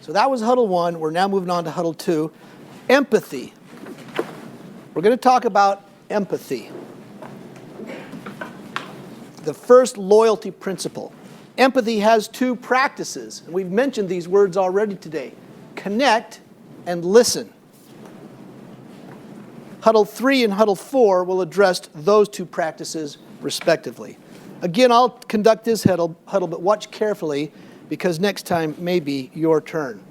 So that was huddle 1. We're now moving on to huddle 2. Empathy. We're going to talk about empathy. The first loyalty principle. Empathy has 2 practices, and we've mentioned these words already today. Connect and listen. Huddle 3 and Huddle 4 will address those 2 practices respectively. Again, I'll conduct this huddle, but watch carefully because next time may be your turn.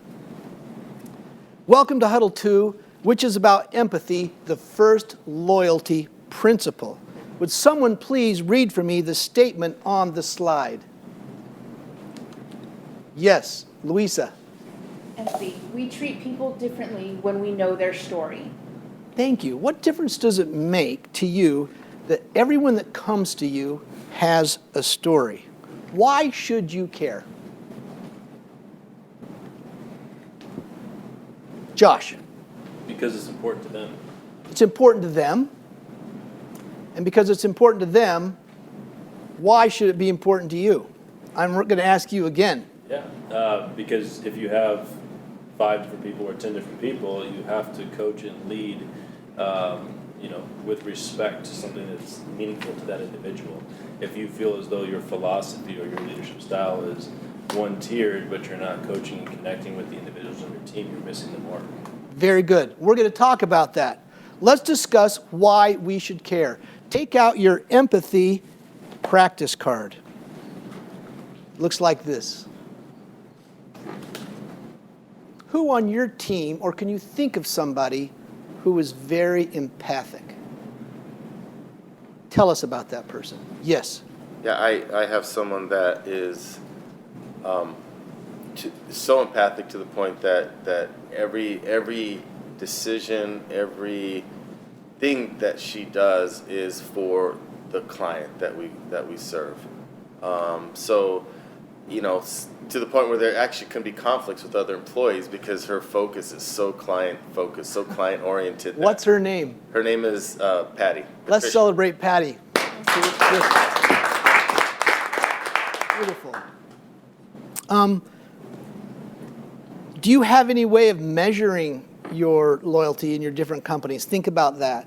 Welcome to Huddle 2, which is about empathy, the first loyalty principle. Would someone please read for me the statement on the slide? Yes, Louisa. Empathy. We treat people differently when we know their story. Thank you. What difference does it make to you that everyone that comes to you has a story? Why should you care? Josh. Because it's important to them. It's important to them. And because it's important to them, why should it be important to you? I'm going to ask you again. Yeah, because if you have 5 different people or 10 different people, you have to coach and lead, with respect to something that's meaningful to that individual. If you feel as though your philosophy or your leadership style is one-tiered, but you're not coaching and connecting with the individuals on your team, you're missing the mark. Very good. We're going to talk about that. Let's discuss why we should care. Take out your empathy practice card. Looks like this. Who on your team, or can you think of somebody who is very empathic? Tell us about that person. Yes. Yeah, I have someone that is so empathic to the point that every decision, every thing that she does is for the client that we serve. To the point where there actually can be conflicts with other employees because her focus is so client-focused, so client-oriented. What's her name? Her name is Patty. Let's celebrate Patty. Beautiful. Do you have any way of measuring your loyalty in your different companies? Think about that.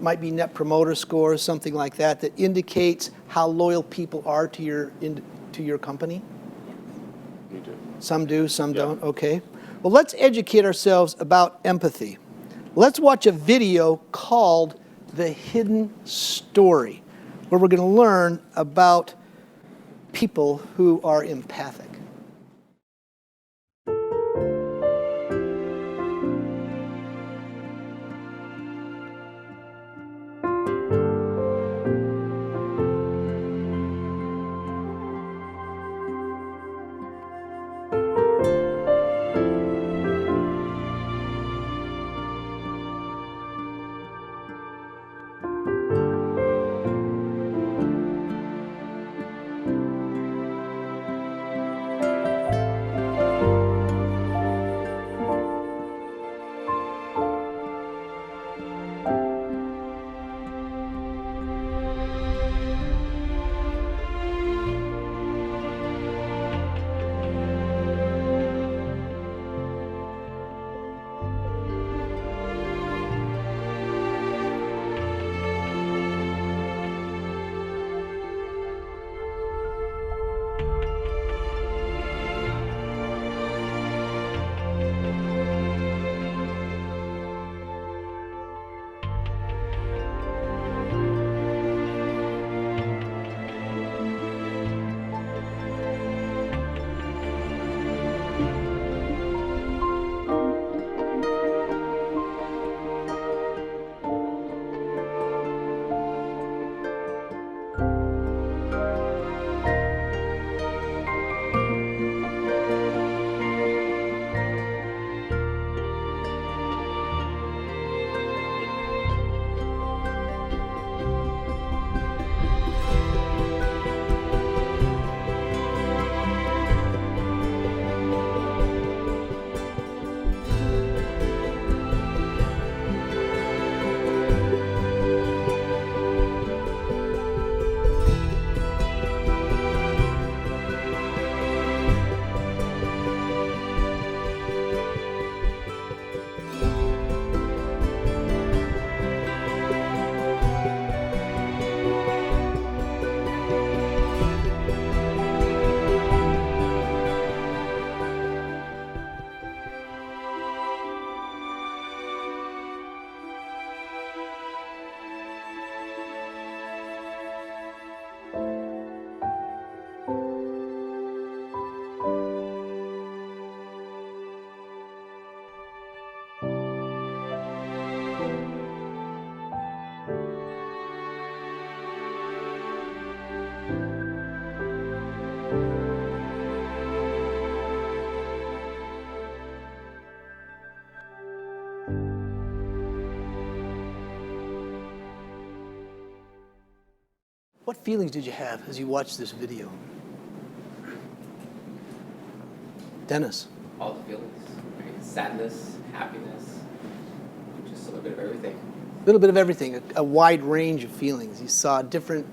Might be Net Promoter Score or something like that that indicates how loyal people are to your company? You do. Some do, some don't. Okay. Well, let's educate ourselves about empathy. Let's watch a video called The Hidden Story, where we're going to learn about people who are empathic. What feelings did you have as you watched this video? Dennis? All the feelings, right? Sadness, happiness, just a little bit of everything. A little bit of everything, a wide range of feelings. You saw different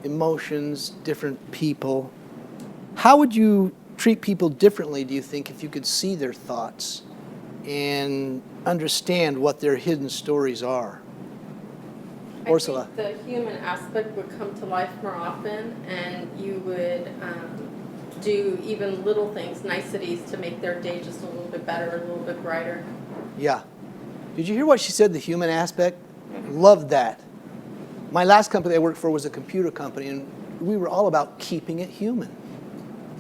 emotions, different people. How would you treat people differently, do you think, if you could see their thoughts and understand what their hidden stories are? Ursula? I think the human aspect would come to life more often, and you would do even little things, niceties, to make their day just a little bit better, a little bit brighter. Yeah. Did you hear what she said, the human aspect? Loved that. My last company I worked for was a computer company, and we were all about keeping it human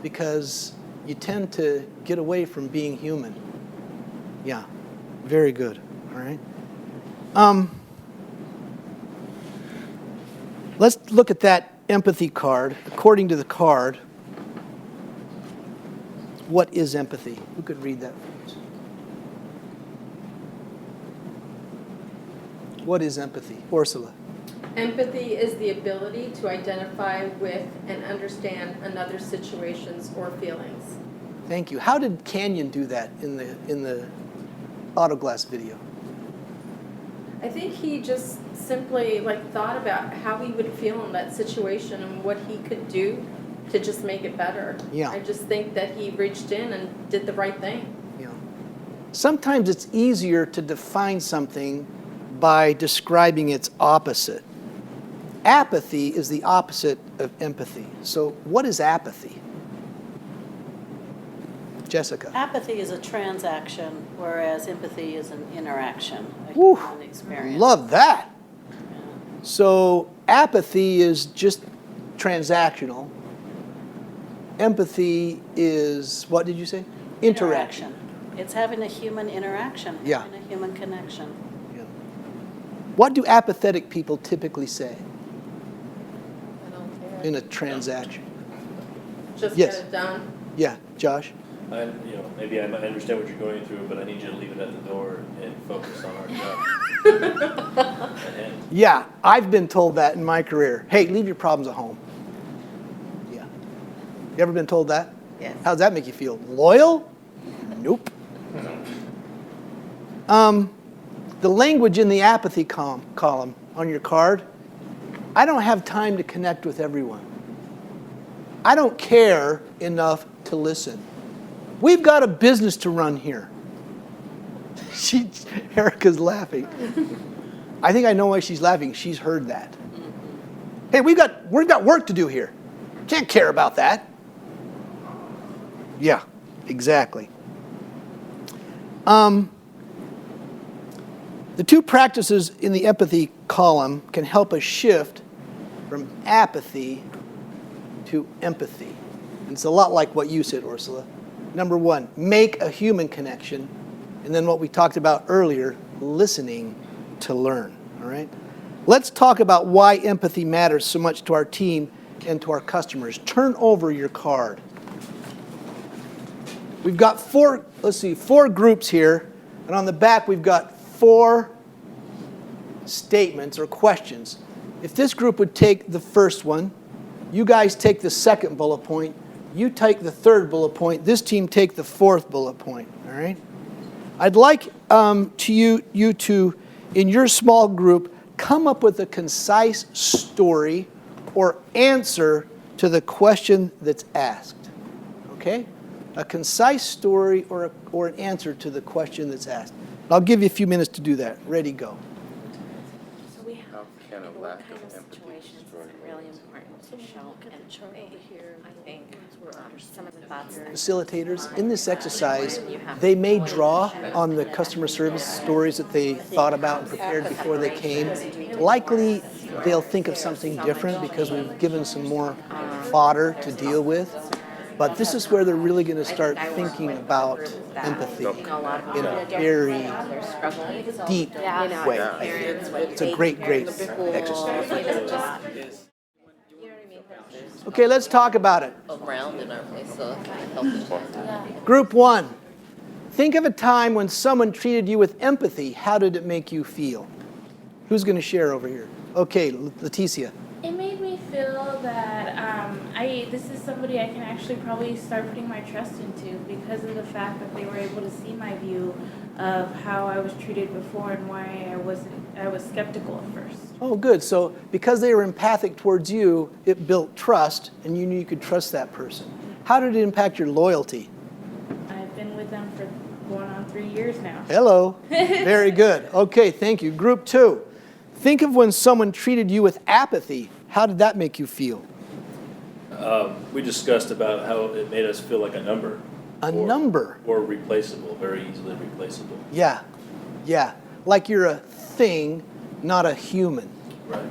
because you tend to get away from being human. Yeah, very good. All right. Let's look at that empathy card. According to the card, what is empathy? Who could read that for us? What is empathy? Ursula. Empathy is the ability to identify with and understand another's situations or feelings. Thank you. How did Canyon do that in the autoglass video? I think he just simply thought about how he would feel in that situation and what he could do to just make it better. Yeah. I just think that he reached in and did the right thing. Yeah. Sometimes it's easier to define something by describing its opposite. Apathy is the opposite of empathy. So what is apathy? Jessica. Apathy is a transaction, whereas empathy is an interaction, a Woo, human experience. love that. So apathy is just transactional. Empathy is, what did you say? Interaction. It's having a human interaction, Yeah. having a human connection. Yeah. What do apathetic people typically say I don't care. in a transaction? Just Yes. get it done. Yeah, Josh? Maybe I might understand what you're going through, but I need you to leave it at the door and focus on our job. And Yeah, I've been told that in my career. Hey, leave your problems at home. Yeah. You ever been told that? Yes. How does that make you feel? Loyal? Nope. The language in the apathy column on your card, I don't have time to connect with everyone. I don't care enough to listen. We've got a business to run here. Erica's laughing. I think I know why she's laughing. She's heard that. Hey, we've got work to do here. Can't care about that. Yeah, exactly. The two practices in the empathy column can help us shift from apathy to empathy. And it's a lot like what you said, Ursula. Number one, make a human connection. And then what we talked about earlier, listening to learn. All right? Let's talk about why empathy matters so much to our team and to our customers. Turn over your card. We've got four groups here. And on the back, we've got 4 statements or questions. If this group would take the first one, you guys take the second bullet point, you take the third bullet point, this team take the fourth bullet point, all right? I'd like you to, in your small group, come up with a concise story or answer to the question that's asked, okay? A concise story or an answer to the question that's asked. I'll give you a few minutes to do that. Ready, go. So we How have, can a in lack what kind of of empathy situations destroy is it really important to show empathy? I think some of the thoughts that Facilitators, in this exercise, they may draw on the customer service stories that they thought about and prepared before they came. Likely, they'll think of something different because we've given some more fodder to deal with. But this is where they're really going to start thinking about empathy in a very deep way. It's a great exercise. Okay, let's talk about it. around in our place, so it kind of helps. Group 1. Think of a time when someone treated you with empathy. How did it make you feel? Who's going to share over here? Okay, Leticia. It made me feel that this is somebody I can actually probably start putting my trust into because of the fact that they were able to see my view of how I was treated before and why I was skeptical at first. Oh, good. So because they were empathic towards you, it built trust, and you knew you could trust that person. How did it impact your loyalty? I've been with them for going on 3 years now. Hello. Very good. Okay, thank you. Group 2. Think of when someone treated you with apathy. How did that make you feel? We discussed about how it made us feel like a number. Number. Or replaceable, very easily replaceable. Yeah. Yeah. Like you're a thing, not a human. Right.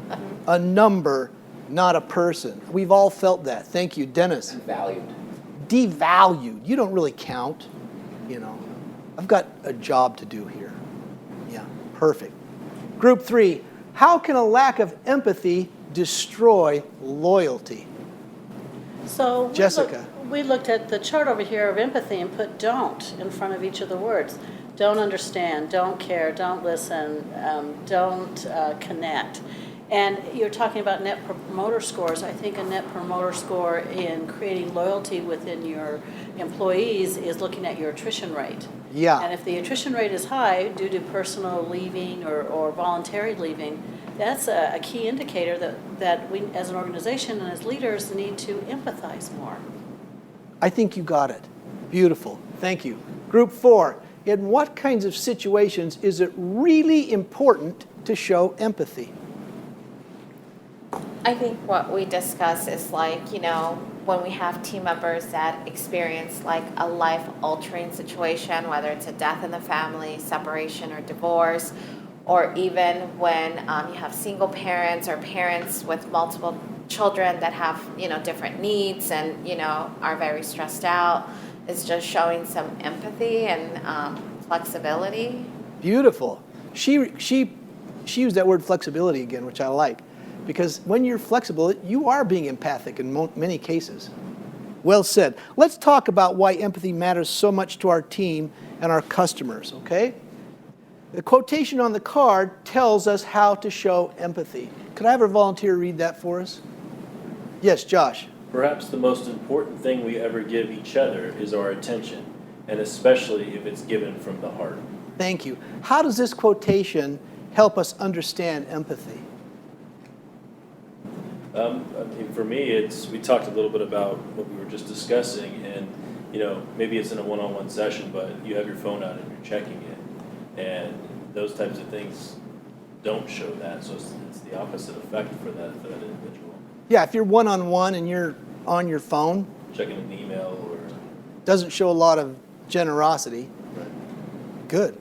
A number, not a person. We've all felt that. Thank you, Dennis. Valued. Devalued. You don't really count, you know. I've got a job to do here. Yeah, perfect. Group 3, how can a lack of empathy destroy loyalty? So Jessica. We looked at the chart over here of empathy and put don't in front of each of the words. Don't understand, don't care, don't listen, don't connect. And you're talking about net promoter scores. I think a net promoter score in creating loyalty within your employees is looking at your attrition rate. Yeah. And if the attrition rate is high due to personal leaving or voluntary leaving, that's a key indicator that we as an organization and as leaders need to empathize more. I think you got it. Beautiful. Thank you. Group 4, in what kinds of situations is it really important to show empathy? I think what we discuss is like, you know, when we have team members that experience like a life-altering situation, whether it's a death in the family, separation or divorce, or even when you have single parents or parents with multiple children that have, you know, different needs and, you know, are very stressed out, is just showing some empathy and flexibility. Beautiful. She used that word flexibility again, which I like. Because when you're flexible, you are being empathic in many cases. Well said. Let's talk about why empathy matters so much to our team and our customers, okay? The quotation on the card tells us how to show empathy. Could I have a volunteer read that for us? Yes, Josh. Perhaps the most important thing we ever give each other is our attention, and especially if it's given from the heart. Thank you. How does this quotation help us understand empathy? I mean, for me, we talked a little bit about what we were just discussing, and you know, maybe it's in a one-on-one session, but you have your phone out and you're checking it, and those types of things don't show that, so it's the opposite effect for that individual. Yeah, if you're one-on-one and you're on your phone, Checking an email or doesn't show a lot of generosity. right. Good.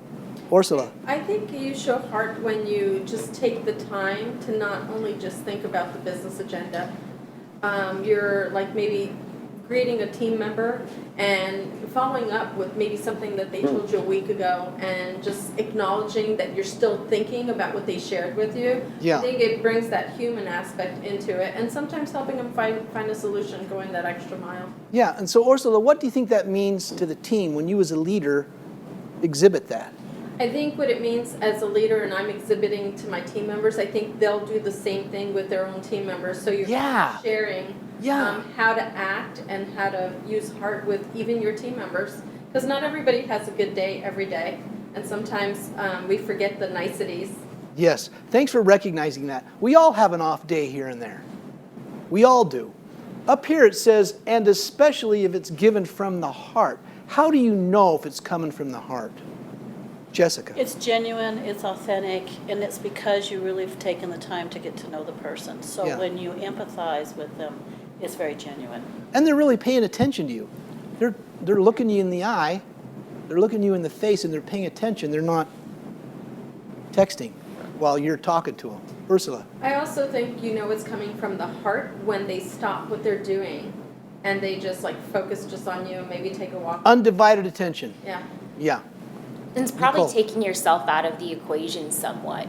Ursula. I think you show heart when you just take the time to not only just think about the business agenda. You're like maybe greeting a team member and following up with maybe something that they told you a week ago and just acknowledging that you're still thinking about what they shared with you. Yeah. I think it brings that human aspect into it and sometimes helping them find a solution, going that extra mile. Yeah, and so Ursula, what do you think that means to the team when you as a leader exhibit that? I think what it means as a leader, and I'm exhibiting to my team members, I think they'll do the same thing with their own team members. So you're sharing how to act and how to use heart with even your team members. Because not everybody has a good day every day. And sometimes we forget the niceties. Yes, thanks for recognizing that. We all have an off day here and there. We all do. Up here it says, and especially if it's given from the heart. How do you know if it's coming from the heart? Jessica. It's genuine, it's authentic, and it's because you really have taken the time to get to know the person. So when you empathize with them, it's very genuine. And they're really paying attention to you. They're looking you in the eye, they're looking you in the face, and they're paying attention. They're not texting while you're talking to them. Ursula. I also think you know it's coming from the heart when they stop what they're doing and they just like focus just on you and maybe take a walk. Undivided attention. Yeah. Yeah. And it's probably Nicole. taking yourself out of the equation somewhat.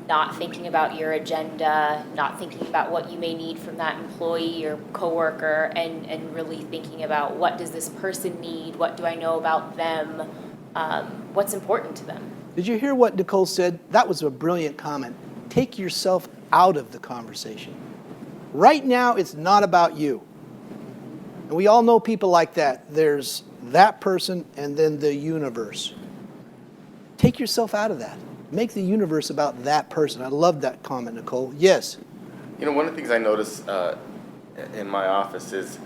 Not thinking about your agenda, not thinking about what you may need from that employee or coworker, and really thinking about what does this person need, what do I know about them, what's important to them. Did you hear what Nicole said? That was a brilliant comment. Take yourself out of the conversation. Right now, it's not about you. And we all know people like that. There's that person and then the universe. Take yourself out of that. Make the universe about that person. I love that comment, Nicole. Yes? You know, one of the things I notice in my office is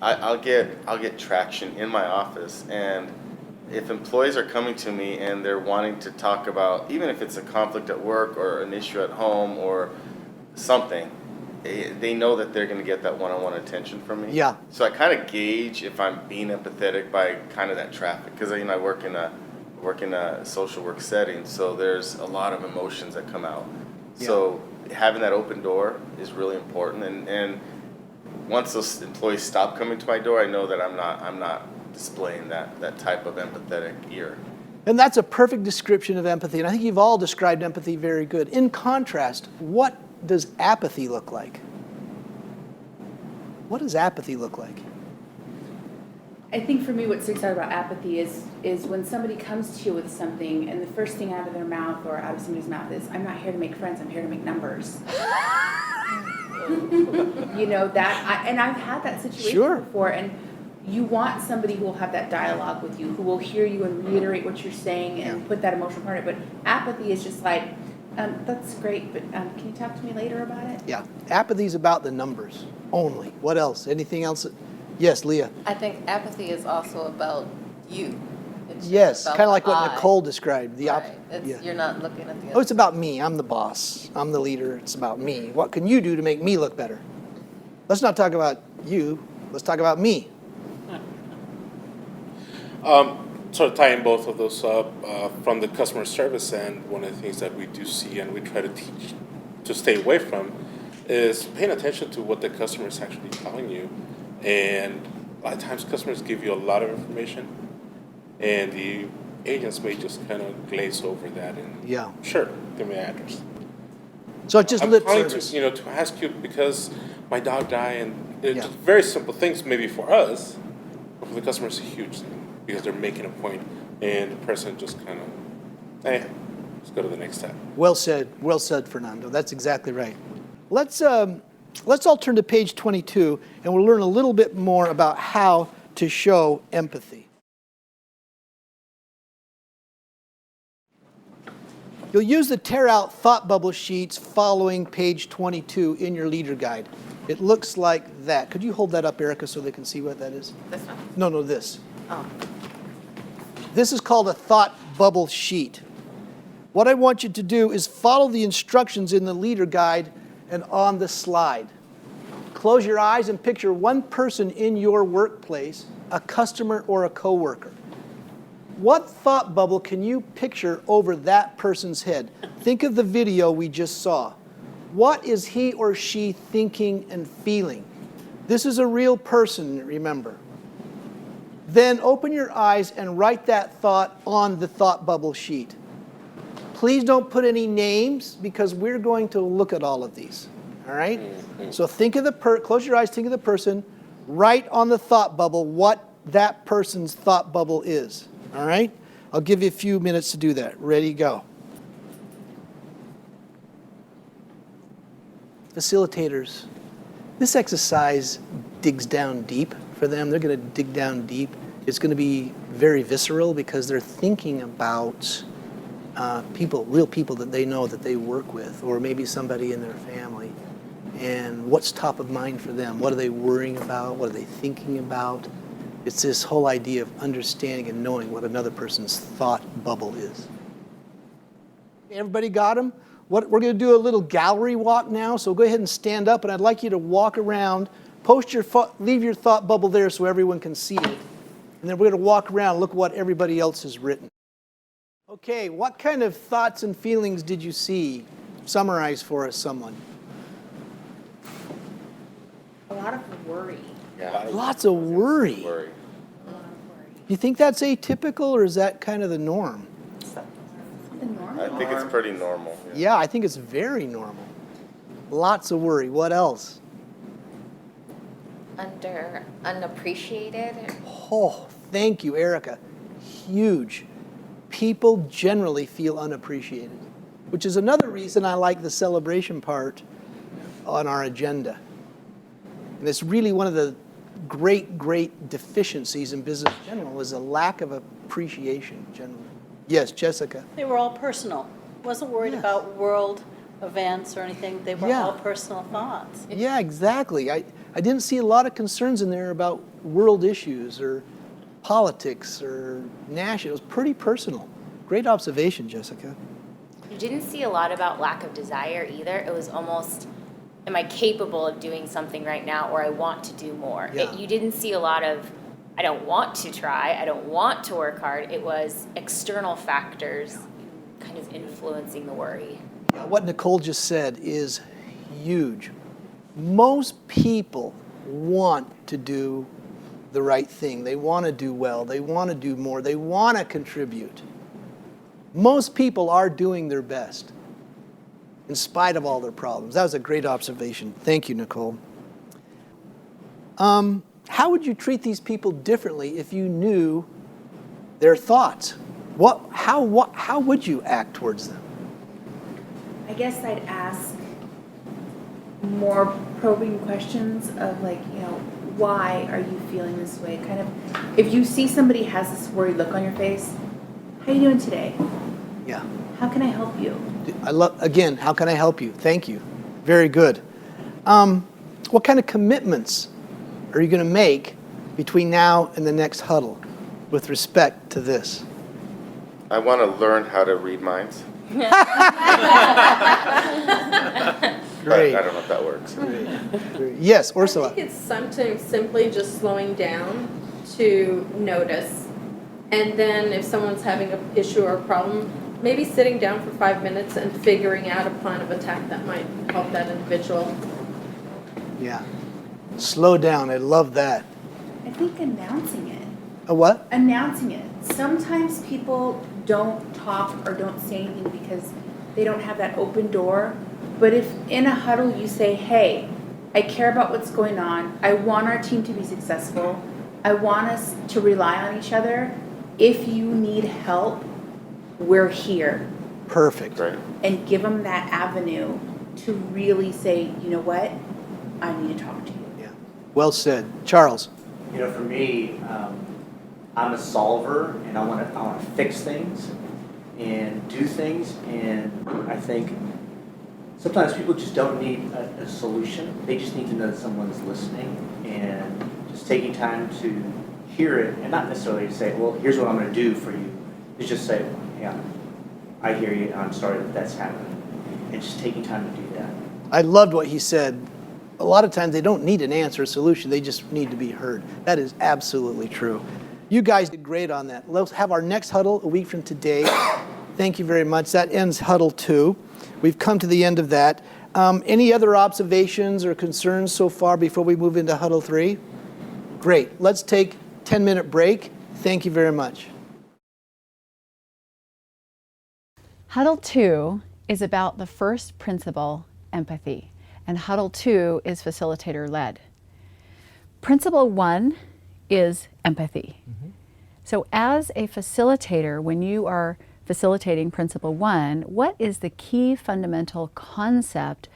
I'll get traction in my office, and if employees are coming to me and they're wanting to talk about, even if it's a conflict at work or an issue at home or something, they know that they're going to get that one-on-one attention from me. Yeah. So I kind of gauge if I'm being empathetic by kind of that traffic, because I work in a social work setting, so there's a lot of emotions that come out. Yeah. So having that open door is really important, and once those employees stop coming to my door, I know that I'm not displaying that type of empathetic ear. And that's a perfect description of empathy. And I think you've all described empathy very good. In contrast, what does apathy look like? What does apathy look like? I think for me, what sticks out about apathy is when somebody comes to you with something, and the first thing out of their mouth or out of somebody's mouth is, "I'm not here to make friends. I'm here to make numbers." You know that, and I've had that situation Sure. before, and you want somebody who will have that dialogue with you, who will hear you and reiterate what you're saying and put that emotional part in it. But apathy is just like, that's great, but can you talk to me later about it? Yeah. Apathy is about the numbers only. What else? Anything else? Yes, Leah. I think apathy is also about you. It's just Yes, about kind of like the what I. Nicole described. The Right. It's, yeah. You're not looking at the Oh, other. it's about me. I'm the boss. I'm the leader. It's about me. What can you do to make me look better? Let's not talk about you. Let's talk about me. Sort of tying both of those up from the customer service end, one of the things that we do see and we try to teach to stay away from is paying attention to what the customer is actually telling you. And a lot of times customers give you a lot of information, and the agents may just kind of glaze over that and Yeah. sure, give me an address. So it's just I'm lip calling service. to to ask you because my dog died, and it's Yeah. just very simple things maybe for us, but for the customer it's a huge thing because they're making a point, and the person just kind of, let's go to the next step. Well said, Fernando. That's exactly right. Let's all turn to page 22, and we'll learn a little bit more about how to show empathy. You'll use the tear out thought bubble sheets following page 22 in your leader guide. It looks like that. Could you hold that up, Erica, so they can see what that is? This one? No, this. Oh. This is called a thought bubble sheet. What I want you to do is follow the instructions in the leader guide and on the slide. Close your eyes and picture one person in your workplace, a customer or a coworker. What thought bubble can you picture over that person's head? Think of the video we just saw. What is he or she thinking and feeling? This is a real person, remember. Then open your eyes and write that thought on the thought bubble sheet. Please don't put any names because we're going to look at all of these. All right? So think of close your eyes, think of the person, write on the thought bubble what that person's thought bubble is. All right? I'll give you a few minutes to do that. Ready, go. Facilitators, this exercise digs down deep for them. They're going to dig down deep. It's going to be very visceral because they're thinking about real people that they know that they work with, or maybe somebody in their family. And what's top of mind for them? What are they worrying about? What are they thinking about? It's this whole idea of understanding and knowing what another person's thought bubble is. Everybody got them? We're going to do a little gallery walk now, so go ahead and stand up, and I'd like you to walk around, leave your thought bubble there so everyone can see it. And then we're going to walk around, look at what everybody else has written. Okay, what kind of thoughts and feelings did you see? Summarize for us, someone. A lot of worry. Yeah. Lots of worry. Worry. A lot of worry. You think that's atypical, or is that kind of the norm? Something normal. I think it's pretty normal. Yeah, I think it's very normal. Lots of worry. What else? Unappreciated. Oh, thank you, Erica. Huge. People generally feel unappreciated, which is another reason I like the celebration part on our agenda. And it's really one of the great deficiencies in business in general is a lack of appreciation generally. Yes, Jessica. They were all personal. Wasn't worried Yes. about world events or anything. They were Yeah. all personal thoughts. Yeah, exactly. I didn't see a lot of concerns in there about world issues or politics or national. It was pretty personal. Great observation, Jessica. You didn't see a lot about lack of desire either. It was almost, am I capable of doing something right now, or I want to do more? Yeah. You didn't see a lot of, I don't want to try, I don't want to work hard. It was external factors kind of influencing the worry. Yeah, what Nicole just said is huge. Most people want to do the right thing. They want to do well. They want to do more. They want to contribute. Most people are doing their best in spite of all their problems. That was a great observation. Thank you, Nicole. How would you treat these people differently if you knew their thoughts? How would you act towards them? I guess I'd ask more probing questions of like, why are you feeling this way? Kind of, if you see somebody has this worried look on your face, how you doing today? Yeah. How can I help you? Again, how can I help you? Thank you. Very good. What kind of commitments are you going to make between now and the next huddle with respect to this? I want to learn how to read minds. Great. I don't know if that works. Great. Yes, Ursula. I think it's sometimes simply just slowing down to notice. And then if someone's having an issue or a problem, maybe sitting down for 5 minutes and figuring out a plan of attack that might help that individual. Yeah. Slow down. I love that. I think announcing it. A what? Announcing it. Sometimes people don't talk or don't say anything because they don't have that open door. But if in a huddle you say, hey, I care about what's going on. I want our team to be successful. I want us to rely on each other. If you need help, we're here. Perfect. Right. And give them that avenue to really say, you know what? I need to talk to you. Yeah. Well said. Charles. For me, I'm a solver, and I want to fix things and do things. And I think sometimes people just don't need a solution. They just need to know that someone's listening and just taking time to hear it, and not necessarily say, well, here's what I'm going to do for you. It's just say, yeah, I hear you, and I'm sorry that that's happening. And just taking time to do that. I loved what he said. A lot of times they don't need an answer or solution. They just need to be heard. That is absolutely true. You guys did great on that. Let's have our next huddle a week from today. Thank you very much. That ends huddle 2. We've come to the end of that. Any other observations or concerns so far before we move into huddle 3? Great. Let's take a 10-minute break. Thank you very much. Huddle 2 is about the first principle, empathy, and Huddle 2 is facilitator-led. Principle 1 is empathy. So as a facilitator, when you are facilitating Principle 1, what is the key fundamental concept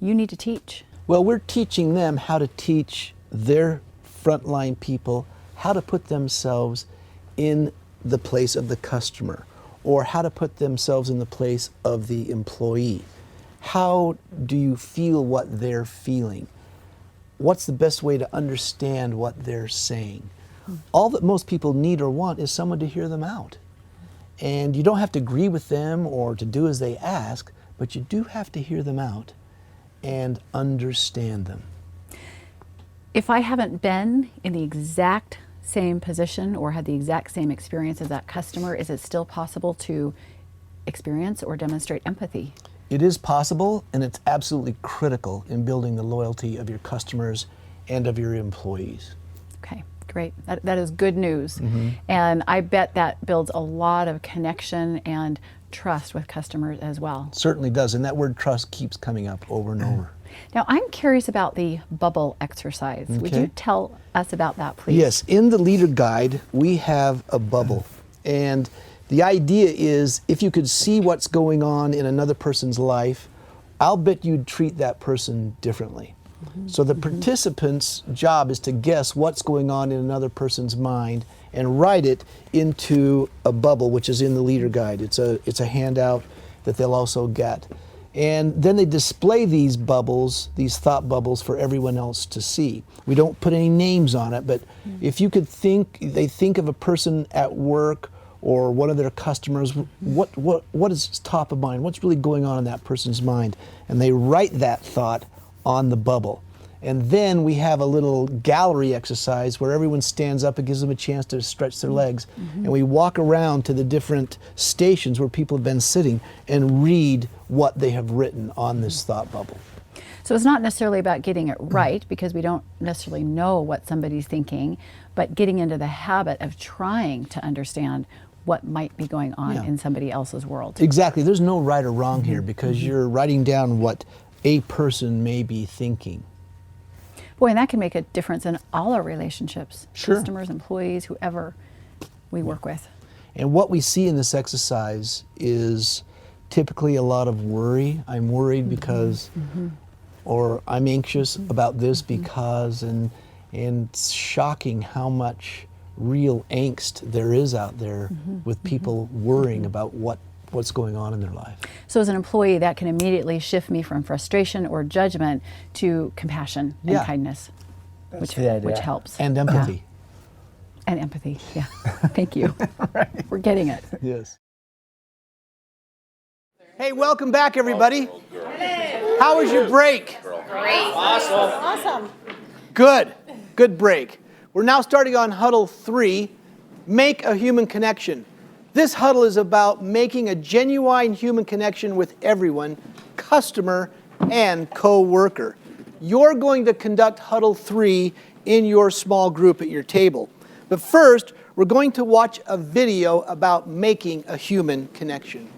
you need to teach? Well, we're teaching them how to teach their frontline people how to put themselves in the place of the customer, or how to put themselves in the place of the employee. How do you feel what they're feeling? What's the best way to understand what they're saying? All that most people need or want is someone to hear them out. And you don't have to agree with them or to do as they ask, but you do have to hear them out and understand them. If I haven't been in the exact same position or had the exact same experience as that customer, is it still possible to experience or demonstrate empathy? It is possible, and it's absolutely critical in building the loyalty of your customers and of your employees. Okay, great. That is good news. And I bet that builds a lot of connection and trust with customers as well. Certainly does, and that word trust keeps coming up over and over. Now, I'm curious about the bubble exercise. Would you tell us about that, please? Yes, in the leader guide, we have a bubble. And the idea is if you could see what's going on in another person's life, I'll bet you'd treat that person differently. So the participant's job is to guess what's going on in another person's mind and write it into a bubble, which is in the leader guide. It's a handout that they'll also get. And then they display these bubbles, these thought bubbles, for everyone else to see. We don't put any names on it, but if you could they think of a person at work or one of their customers, what is top of mind? What's really going on in that person's mind? And they write that thought on the bubble. And then we have a little gallery exercise where everyone stands up and gives them a chance to stretch their legs. And we walk around to the different stations where people have been sitting and read what they have written on this thought bubble. So it's not necessarily about getting it right, because we don't necessarily know what somebody's thinking, but getting into the habit of trying to understand what might be going on in somebody else's world. Exactly. There's no right or wrong here, because you're writing down what a person may be thinking. Boy, and that can make a difference in all our relationships. Sure. Customers, employees, whoever we work with. And what we see in this exercise is typically a lot of worry. I'm worried because, or I'm anxious about this because, and it's shocking how much real angst there is out there with people worrying about what's going on in their life. So as an employee, that can immediately shift me from frustration or judgment to compassion and kindness, which helps. And empathy. And empathy, yeah. Thank you. We're getting it. Yes. Hey, welcome back, everybody. How was your break? Great. Awesome. Good. Good break. We're now starting on Huddle 3, Make a Human Connection. This huddle is about making a genuine human connection with everyone, customer and co-worker. You're going to conduct Huddle 3 in your small group at your table. But first, we're going to watch a video about making a human connection.